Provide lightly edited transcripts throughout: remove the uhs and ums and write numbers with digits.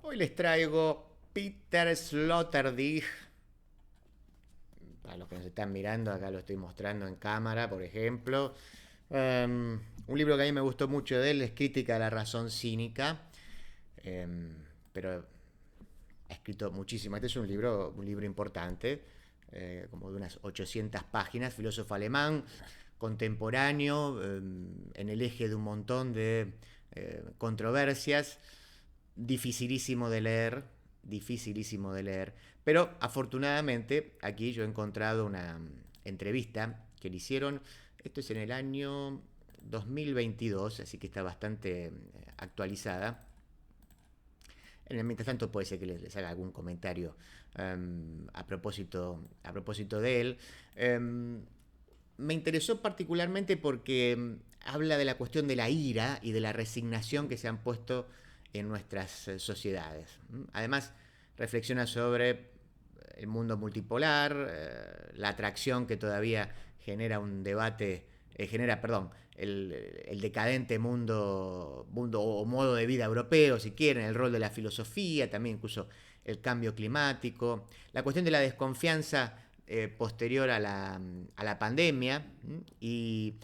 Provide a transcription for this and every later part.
Hoy les traigo Peter Sloterdijk. Para los que nos están mirando, acá lo estoy mostrando en cámara, por ejemplo. Un libro que a mí me gustó mucho de él es Crítica de la razón cínica. Um, pero ha escrito muchísimo. Este es un libro importante, como de unas 800 páginas, filósofo alemán, contemporáneo, en el eje de un montón de controversias, dificilísimo de leer, pero afortunadamente aquí yo he encontrado una entrevista que le hicieron, esto es en el año 2022, así que está bastante actualizada. Mientras tanto puede ser que les haga algún comentario a propósito de él. Me interesó particularmente porque habla de la cuestión de la ira y de la resignación que se han puesto en nuestras sociedades. Además, reflexiona sobre el mundo multipolar, la atracción que todavía genera un debate, el decadente mundo o modo de vida europeo, si quieren, el rol de la filosofía, también incluso el cambio climático, la cuestión de la desconfianza posterior a la pandemia y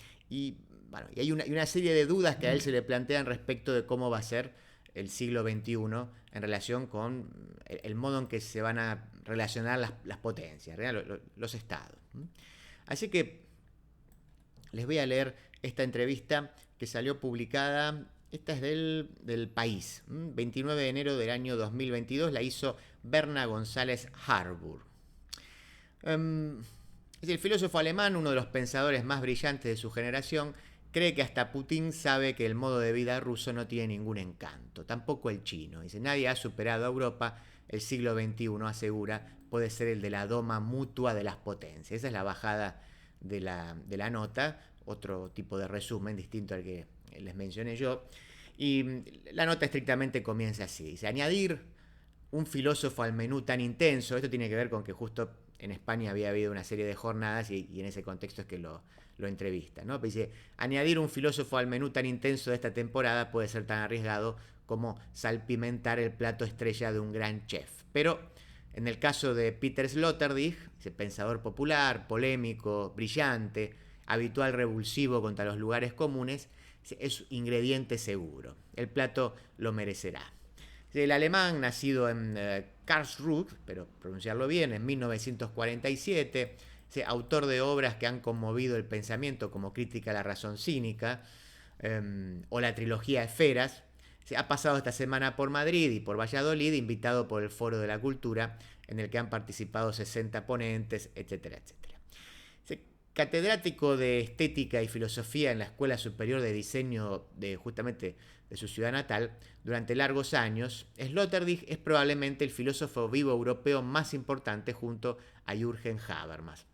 hay una serie de dudas que a él se le plantean respecto de cómo va a ser el siglo XXI en relación con el modo en que se van a relacionar las potencias, los estados. Así que les voy a leer esta entrevista que salió publicada. Esta es del País, 29 de enero del año 2022, la hizo Berna González Harburg. Es el filósofo alemán, uno de los pensadores más brillantes de su generación, cree que hasta Putin sabe que el modo de vida ruso no tiene ningún encanto, tampoco el chino. Dice, nadie ha superado a Europa, el siglo XXI, asegura, puede ser el de la doma mutua de las potencias. Esa es la bajada de la nota, otro tipo de resumen distinto al que les mencioné yo. Y la nota estrictamente comienza así, dice, añadir un filósofo al menú tan intenso, esto tiene que ver con que justo en España había habido una serie de jornadas y en ese contexto es que lo entrevista, ¿no? Dice, añadir un filósofo al menú tan intenso de esta temporada puede ser tan arriesgado como salpimentar el plato estrella de un gran chef. Pero en el caso de Peter Sloterdijk, ese pensador popular, polémico, brillante, habitual revulsivo contra los lugares comunes, es ingrediente seguro. El plato lo merecerá. El alemán, nacido en Karlsruhe, pero pronunciarlo bien, en 1947, autor de obras que han conmovido el pensamiento como Crítica a la razón cínica o la trilogía Esferas, ha pasado esta semana por Madrid y por Valladolid, invitado por el Foro de la Cultura, en el que han participado 60 ponentes, etcétera, etcétera. Catedrático de Estética y Filosofía en la Escuela Superior de Diseño justamente de su ciudad natal, durante largos años, Sloterdijk es probablemente el filósofo vivo europeo más importante junto a Jürgen Habermas.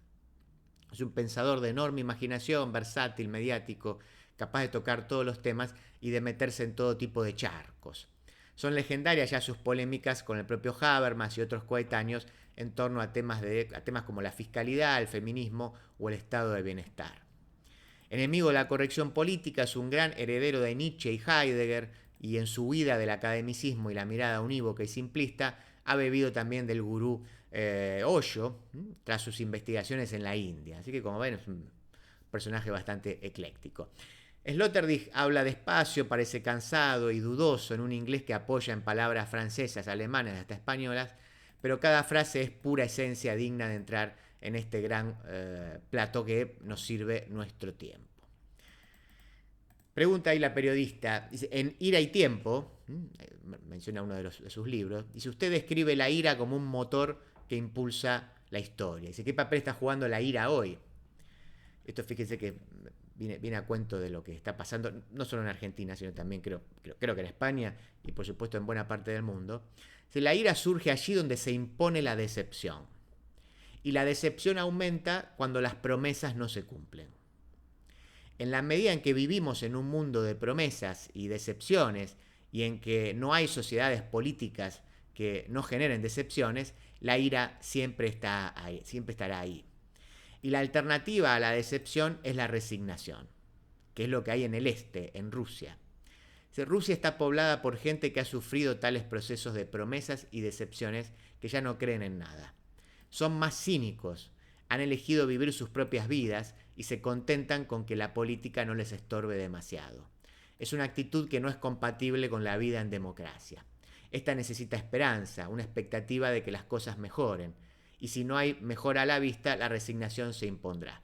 Es un pensador de enorme imaginación, versátil, mediático, capaz de tocar todos los temas y de meterse en todo tipo de charcos. Son legendarias ya sus polémicas con el propio Habermas y otros coetáneos en torno a temas como la fiscalidad, el feminismo o el estado de bienestar. Enemigo de la corrección política, es un gran heredero de Nietzsche y Heidegger, y en su huida del academicismo y la mirada unívoca y simplista, ha bebido también del gurú Osho, tras sus investigaciones en la India. Así que, como ven, es un personaje bastante ecléctico. Sloterdijk habla despacio, parece cansado y dudoso en un inglés que apoya en palabras francesas, alemanas y hasta españolas, pero cada frase es pura esencia digna de entrar en este gran plato que nos sirve nuestro tiempo. Pregunta ahí la periodista, dice, en Ira y Tiempo, menciona uno de sus libros, dice, usted describe la ira como un motor que impulsa la historia. Dice, ¿qué papel está jugando la ira hoy? Esto fíjense que viene a cuento de lo que está pasando, no solo en Argentina, sino también creo que en España y por supuesto en buena parte del mundo. Dice, la ira surge allí donde se impone la decepción. Y la decepción aumenta cuando las promesas no se cumplen. En la medida en que vivimos en un mundo de promesas y decepciones y en que no hay sociedades políticas que no generen decepciones, la ira siempre estará ahí. Y la alternativa a la decepción es la resignación, que es lo que hay en el este, en Rusia. Rusia está poblada por gente que ha sufrido tales procesos de promesas y decepciones que ya no creen en nada. Son más cínicos, han elegido vivir sus propias vidas y se contentan con que la política no les estorbe demasiado. Es una actitud que no es compatible con la vida en democracia. Esta necesita esperanza, una expectativa de que las cosas mejoren, y si no hay mejora a la vista, la resignación se impondrá.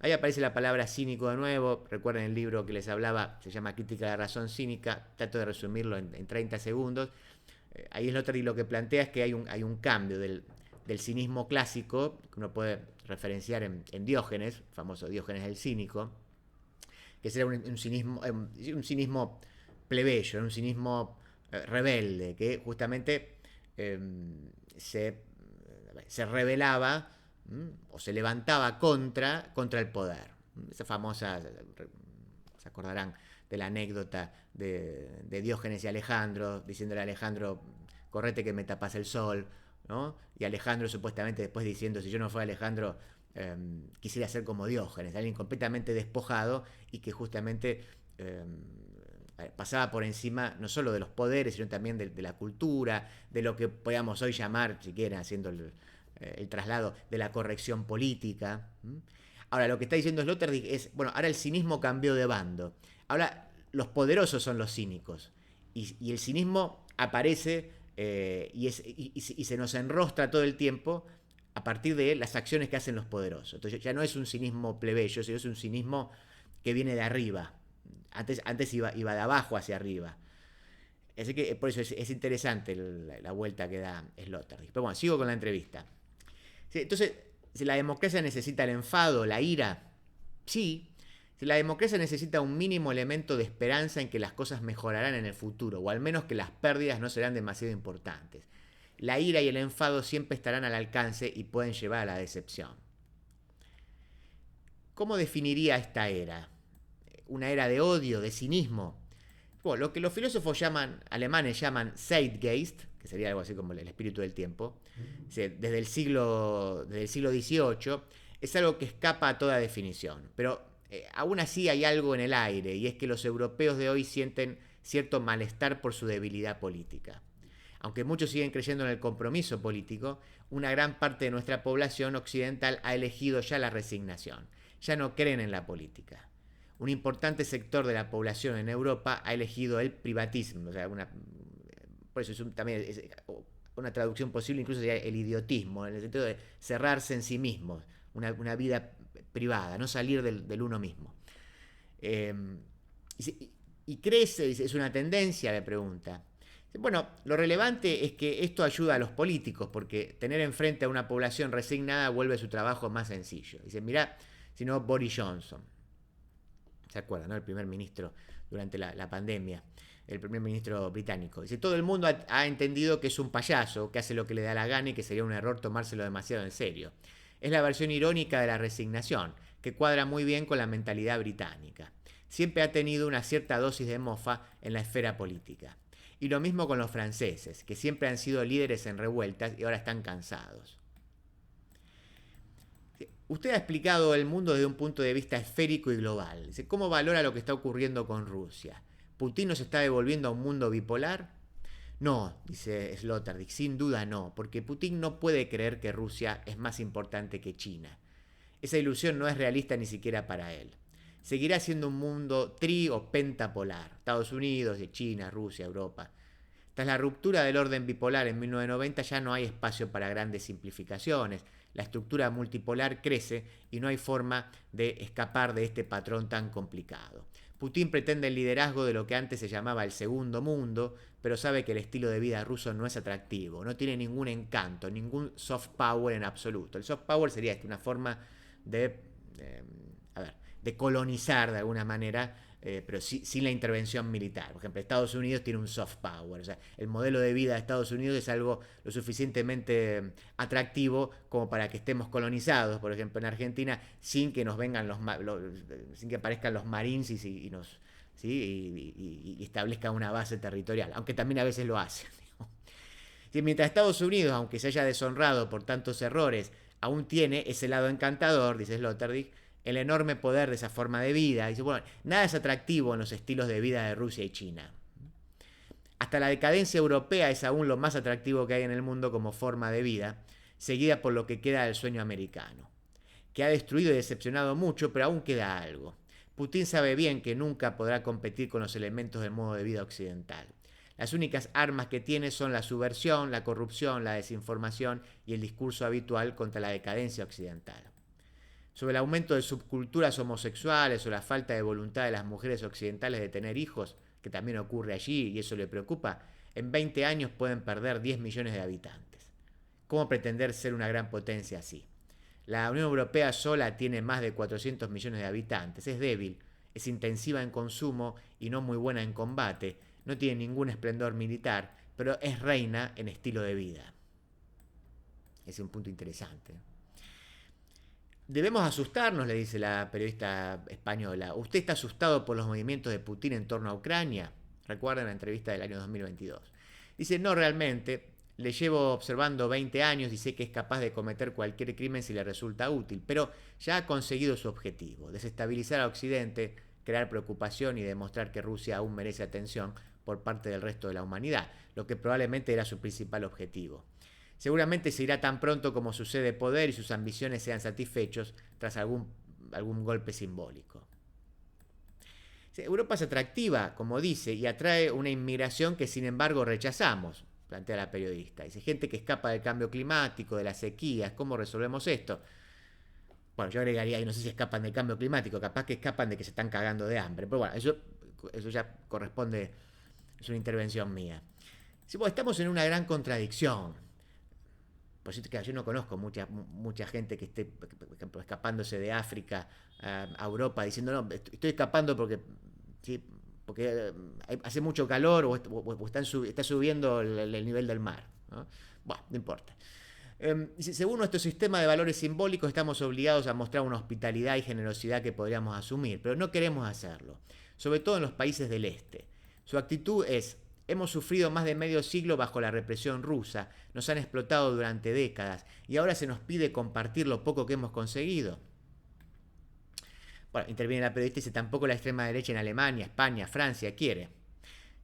Ahí aparece la palabra cínico de nuevo. Recuerden el libro que les hablaba, se llama Crítica de la razón cínica. Trato de resumirlo en 30 segundos. Ahí Sloterdijk lo que plantea es que hay un cambio del cinismo clásico, que uno puede referenciar en Diógenes, el famoso Diógenes el cínico, que será un cinismo plebeyo, un cinismo rebelde, que justamente se rebelaba o se levantaba contra el poder. Esa famosa, se acordarán de la anécdota de Diógenes y Alejandro, diciéndole a Alejandro, correte que me tapas el sol, ¿no? Y Alejandro supuestamente después diciendo, si yo no fuera Alejandro, quisiera ser como Diógenes, alguien completamente despojado y que justamente pasaba por encima no solo de los poderes, sino también de la cultura, de lo que podamos hoy llamar, si quieren, haciendo el traslado de la corrección política. Ahora, lo que está diciendo Sloterdijk es, bueno, ahora el cinismo cambió de bando. Ahora los poderosos son los cínicos. Y el cinismo aparece y se nos enrostra todo el tiempo a partir de las acciones que hacen los poderosos. Entonces ya no es un cinismo plebeyo, sino es un cinismo que viene de arriba. Antes iba de abajo hacia arriba. Así que por eso es interesante la vuelta que da Sloterdijk. Pero bueno, sigo con la entrevista. Entonces, si la democracia necesita el enfado, la ira, sí. Si la democracia necesita un mínimo elemento de esperanza en que las cosas mejorarán en el futuro, o al menos que las pérdidas no serán demasiado importantes. La ira y el enfado siempre estarán al alcance y pueden llevar a la decepción. ¿Cómo definiría esta era? Una era de odio, de cinismo. Bueno, lo que los filósofos alemanes llaman Zeitgeist, que sería algo así como el espíritu del tiempo, desde el siglo XVIII, es algo que escapa a toda definición. Pero aún así hay algo en el aire, y es que los europeos de hoy sienten cierto malestar por su debilidad política. Aunque muchos siguen creyendo en el compromiso político, una gran parte de nuestra población occidental ha elegido ya la resignación. Ya no creen en la política. Un importante sector de la población en Europa ha elegido el privatismo, o sea, por eso también es una traducción posible, incluso sería el idiotismo, en el sentido de cerrarse en sí mismos, una vida privada, no salir del uno mismo. ¿Y crece? ¿Es una tendencia? Le pregunta. Bueno, lo relevante es que esto ayuda a los políticos, porque tener enfrente a una población resignada vuelve su trabajo más sencillo. Dice, mirá, si no, Boris Johnson. ¿Se acuerdan, no? El primer ministro durante la pandemia, el primer ministro británico. Dice, todo el mundo ha entendido que es un payaso, que hace lo que le da la gana y que sería un error tomárselo demasiado en serio. Es la versión irónica de la resignación, que cuadra muy bien con la mentalidad británica. Siempre ha tenido una cierta dosis de mofa en la esfera política. Y lo mismo con los franceses, que siempre han sido líderes en revueltas y ahora están cansados. Usted ha explicado el mundo desde un punto de vista esférico y global. ¿Cómo valora lo que está ocurriendo con Rusia? ¿Putin nos está devolviendo a un mundo bipolar? No, dice Sloterdijk, sin duda no, porque Putin no puede creer que Rusia es más importante que China. Esa ilusión no es realista ni siquiera para él. Seguirá siendo un mundo o pentapolar, Estados Unidos, China, Rusia, Europa. Tras la ruptura del orden bipolar en 1990 ya no hay espacio para grandes simplificaciones. La estructura multipolar crece y no hay forma de escapar de este patrón tan complicado. Putin pretende el liderazgo de lo que antes se llamaba el segundo mundo, pero sabe que el estilo de vida ruso no es atractivo, no tiene ningún encanto, ningún soft power en absoluto. El soft power sería una forma de colonizar de alguna manera, pero sin la intervención militar. Por ejemplo, Estados Unidos tiene un soft power. O sea, el modelo de vida de Estados Unidos es algo lo suficientemente atractivo como para que estemos colonizados, por ejemplo, en Argentina, sin que nos vengan sin que aparezcan los marines y nos establezcan una base territorial, aunque también a veces lo hacen. Mientras Estados Unidos, aunque se haya deshonrado por tantos errores, aún tiene ese lado encantador, dice Sloterdijk, el enorme poder de esa forma de vida. Dice, bueno, nada es atractivo en los estilos de vida de Rusia y China. Hasta la decadencia europea es aún lo más atractivo que hay en el mundo como forma de vida, seguida por lo que queda del sueño americano, que ha destruido y decepcionado mucho, pero aún queda algo. Putin sabe bien que nunca podrá competir con los elementos del modo de vida occidental. Las únicas armas que tiene son la subversión, la corrupción, la desinformación y el discurso habitual contra la decadencia occidental. Sobre el aumento de subculturas homosexuales o la falta de voluntad de las mujeres occidentales de tener hijos, que también ocurre allí y eso le preocupa, en 20 años pueden perder 10 millones de habitantes. ¿Cómo pretender ser una gran potencia así? La Unión Europea sola tiene más de 400 millones de habitantes, es débil, es intensiva en consumo y no muy buena en combate, no tiene ningún esplendor militar, pero es reina en estilo de vida. Es un punto interesante. Debemos asustarnos, le dice la periodista española. ¿Usted está asustado por los movimientos de Putin en torno a Ucrania? Recuerden la entrevista del año 2022. Dice, no realmente. Le llevo observando 20 años y sé que es capaz de cometer cualquier crimen si le resulta útil, pero ya ha conseguido su objetivo, desestabilizar a Occidente, crear preocupación y demostrar que Rusia aún merece atención por parte del resto de la humanidad, lo que probablemente era su principal objetivo. Seguramente se irá tan pronto como su sed de poder y sus ambiciones sean satisfechos tras algún golpe simbólico. Europa es atractiva, como dice, y atrae una inmigración que sin embargo rechazamos, plantea la periodista. Dice, gente que escapa del cambio climático, de las sequías, ¿cómo resolvemos esto? Bueno, yo agregaría, y no sé si escapan del cambio climático, capaz que escapan de que se están cagando de hambre, pero bueno, eso ya corresponde, es una intervención mía. Sí, bueno, estamos en una gran contradicción. Por cierto que yo no conozco mucha gente que esté escapándose de África a Europa diciendo, no, estoy escapando porque, ¿sí? Porque hace mucho calor o está subiendo el nivel del mar, ¿no? Bueno, no importa. Según nuestro sistema de valores simbólicos, estamos obligados a mostrar una hospitalidad y generosidad que podríamos asumir, pero no queremos hacerlo, sobre todo en los países del este. Su actitud es, hemos sufrido más de medio siglo bajo la represión rusa, nos han explotado durante décadas y ahora se nos pide compartir lo poco que hemos conseguido. Bueno, interviene la periodista y dice, tampoco la extrema derecha en Alemania, España, Francia quiere.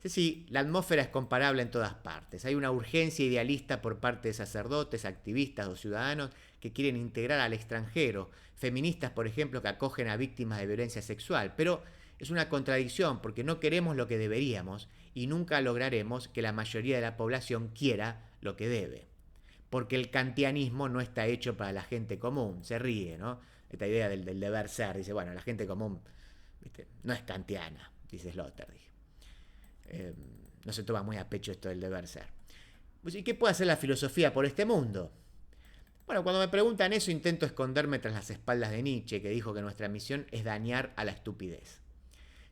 Sí, la atmósfera es comparable en todas partes. Hay una urgencia idealista por parte de sacerdotes, activistas o ciudadanos que quieren integrar al extranjero, feministas, por ejemplo, que acogen a víctimas de violencia sexual, pero es una contradicción porque no queremos lo que deberíamos y nunca lograremos que la mayoría de la población quiera lo que debe. Porque el kantianismo no está hecho para la gente común, se ríe, ¿no? Esta idea del deber ser, dice, bueno, la gente común, ¿viste? No es kantiana, dice Sloterdijk. No se toma muy a pecho esto del deber ser. Pues, ¿y qué puede hacer la filosofía por este mundo? Bueno, cuando me preguntan eso intento esconderme tras las espaldas de Nietzsche, que dijo que nuestra misión es dañar a la estupidez.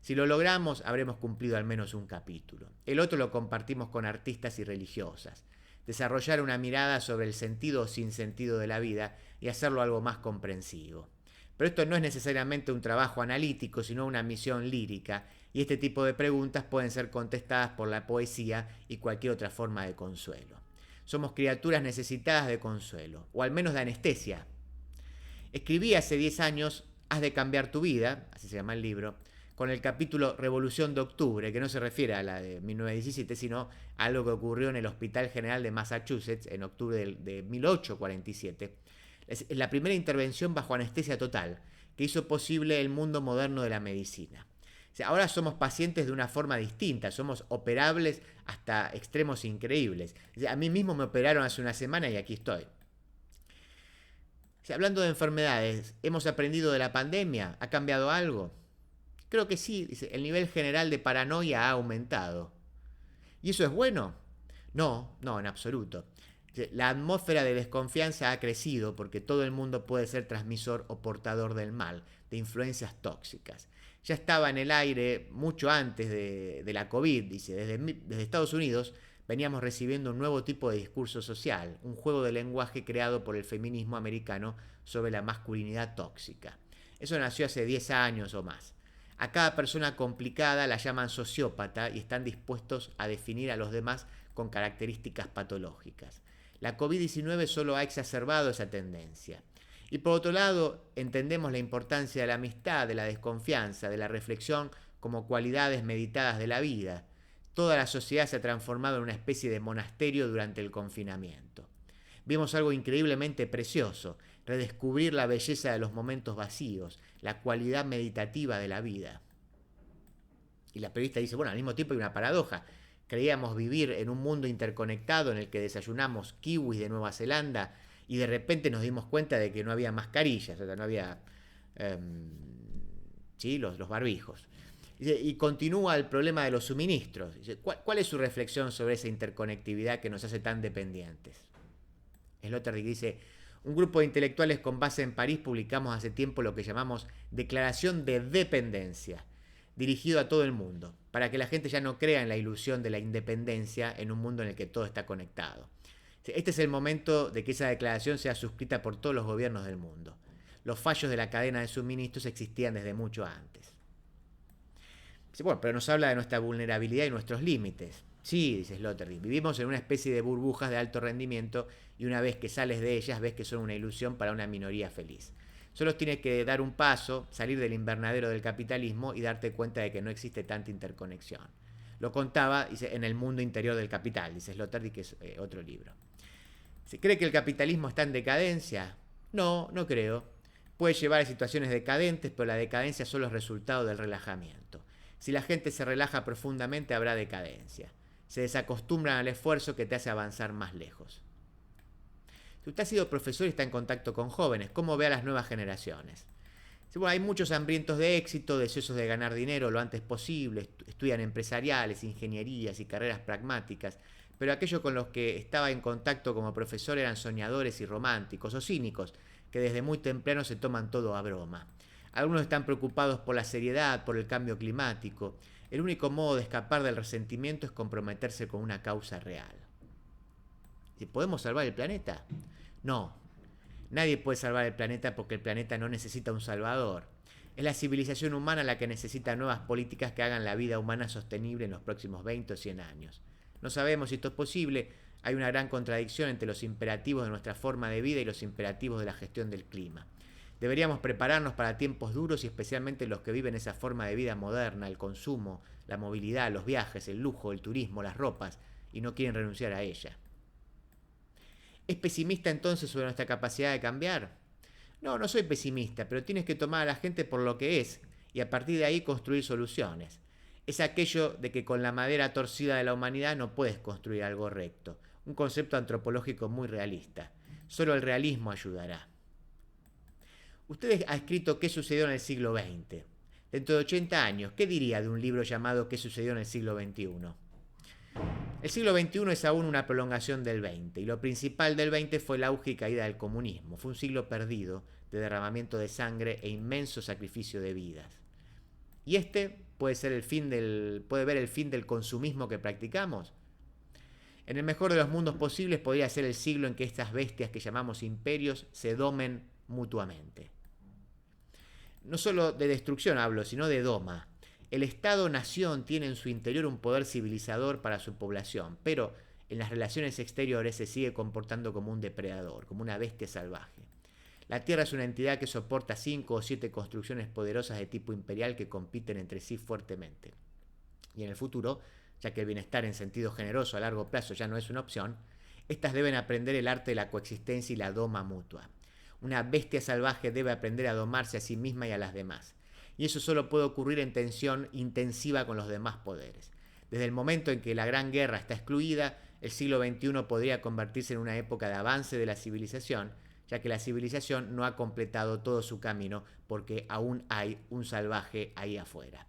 Si lo logramos, habremos cumplido al menos un capítulo. El otro lo compartimos con artistas y religiosas. Desarrollar una mirada sobre el sentido o sinsentido de la vida y hacerlo algo más comprensivo. Pero esto no es necesariamente un trabajo analítico, sino una misión lírica, y este tipo de preguntas pueden ser contestadas por la poesía y cualquier otra forma de consuelo. Somos criaturas necesitadas de consuelo, o al menos de anestesia. Escribí hace 10 años Has de cambiar tu vida, así se llama el libro, con el capítulo Revolución de Octubre, que no se refiere a la de 1917, sino a algo que ocurrió en el Hospital General de Massachusetts en octubre de 1847. Es la primera intervención bajo anestesia total que hizo posible el mundo moderno de la medicina. O sea, ahora somos pacientes de una forma distinta, somos operables hasta extremos increíbles. O sea, a mí mismo me operaron hace una semana y aquí estoy. O sea, hablando de enfermedades, ¿hemos aprendido de la pandemia? ¿Ha cambiado algo? Creo que sí, dice, el nivel general de paranoia ha aumentado. ¿Y eso es bueno? No, en absoluto. La atmósfera de desconfianza ha crecido porque todo el mundo puede ser transmisor o portador del mal, de influencias tóxicas. Ya estaba en el aire mucho antes de la COVID, dice, desde Estados Unidos veníamos recibiendo un nuevo tipo de discurso social, un juego de lenguaje creado por el feminismo americano sobre la masculinidad tóxica. Eso nació hace 10 años o más. A cada persona complicada la llaman sociópata y están dispuestos a definir a los demás con características patológicas. La COVID-19 solo ha exacerbado esa tendencia. Y por otro lado, entendemos la importancia de la amistad, de la desconfianza, de la reflexión como cualidades meditadas de la vida. Toda la sociedad se ha transformado en una especie de monasterio durante el confinamiento. Vimos algo increíblemente precioso, redescubrir la belleza de los momentos vacíos, la cualidad meditativa de la vida. Y la periodista dice, bueno, al mismo tiempo hay una paradoja. Creíamos vivir en un mundo interconectado en el que desayunamos kiwis de Nueva Zelanda y de repente nos dimos cuenta de que no había mascarillas, o sea, no había ¿sí? los barbijos. Y continúa el problema de los suministros. ¿Cuál es su reflexión sobre esa interconectividad que nos hace tan dependientes? Sloterdijk dice, un grupo de intelectuales con base en París publicamos hace tiempo lo que llamamos Declaración de Dependencia, dirigido a todo el mundo, para que la gente ya no crea en la ilusión de la independencia en un mundo en el que todo está conectado. Este es el momento de que esa declaración sea suscrita por todos los gobiernos del mundo. Los fallos de la cadena de suministros existían desde mucho antes. Bueno, pero nos habla de nuestra vulnerabilidad y nuestros límites. Sí, dice Sloterdijk, vivimos en una especie de burbujas de alto rendimiento y una vez que sales de ellas ves que son una ilusión para una minoría feliz. Solo tienes que dar un paso, salir del invernadero del capitalismo y darte cuenta de que no existe tanta interconexión. Lo contaba, dice, en El mundo interior del capital, dice Sloterdijk, que es otro libro. ¿Se cree que el capitalismo está en decadencia? No, no creo. Puede llevar a situaciones decadentes, pero la decadencia solo es resultado del relajamiento. Si la gente se relaja profundamente, habrá decadencia. Se desacostumbran al esfuerzo que te hace avanzar más lejos. Si usted ha sido profesor y está en contacto con jóvenes, ¿cómo ve a las nuevas generaciones? Bueno, hay muchos hambrientos de éxito, deseosos de ganar dinero lo antes posible, estudian empresariales, ingenierías y carreras pragmáticas, pero aquellos con los que estaba en contacto como profesor eran soñadores y románticos o cínicos, que desde muy temprano se toman todo a broma. Algunos están preocupados por la seriedad, por el cambio climático. El único modo de escapar del resentimiento es comprometerse con una causa real. ¿Podemos salvar el planeta? No. Nadie puede salvar el planeta porque el planeta no necesita un salvador. Es la civilización humana la que necesita nuevas políticas que hagan la vida humana sostenible en los próximos 20 o 100 años. No sabemos si esto es posible. Hay una gran contradicción entre los imperativos de nuestra forma de vida y los imperativos de la gestión del clima. Deberíamos prepararnos para tiempos duros y especialmente los que viven esa forma de vida moderna, el consumo, la movilidad, los viajes, el lujo, el turismo, las ropas, y no quieren renunciar a ella. ¿Es pesimista entonces sobre nuestra capacidad de cambiar? No, no soy pesimista, pero tienes que tomar a la gente por lo que es y a partir de ahí construir soluciones. Es aquello de que con la madera torcida de la humanidad no puedes construir algo recto, un concepto antropológico muy realista. Solo el realismo ayudará. Usted ha escrito ¿Qué sucedió en el siglo XX? Dentro de 80 años, ¿qué diría de un libro llamado ¿Qué sucedió en el siglo XXI? El siglo XXI es aún una prolongación del XX, y lo principal del XX fue el auge y caída del comunismo. Fue un siglo perdido de derramamiento de sangre e inmenso sacrificio de vidas. Y este puede ver el fin del consumismo que practicamos. En el mejor de los mundos posibles podría ser el siglo en que estas bestias que llamamos imperios se domen mutuamente. No solo de destrucción hablo, sino de doma. El Estado-nación tiene en su interior un poder civilizador para su población, pero en las relaciones exteriores se sigue comportando como un depredador, como una bestia salvaje. La Tierra es una entidad que soporta 5 o 7 construcciones poderosas de tipo imperial que compiten entre sí fuertemente. Y en el futuro, ya que el bienestar en sentido generoso a largo plazo ya no es una opción, estas deben aprender el arte de la coexistencia y la doma mutua. Una bestia salvaje debe aprender a domarse a sí misma y a las demás. Y eso solo puede ocurrir en tensión intensiva con los demás poderes. Desde el momento en que la Gran Guerra está excluida, el siglo XXI podría convertirse en una época de avance de la civilización, ya que la civilización no ha completado todo su camino porque aún hay un salvaje ahí afuera.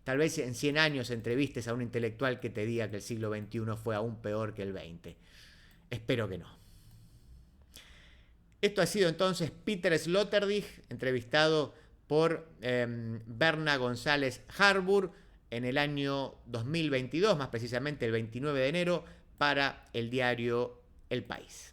Tal vez en 100 años entrevistes a un intelectual que te diga que el siglo XXI fue aún peor que el XX. Espero que no. Esto ha sido entonces Peter Sloterdijk, entrevistado por Berna González Harburg en el año 2022, más precisamente el 29 de enero, para el diario El País.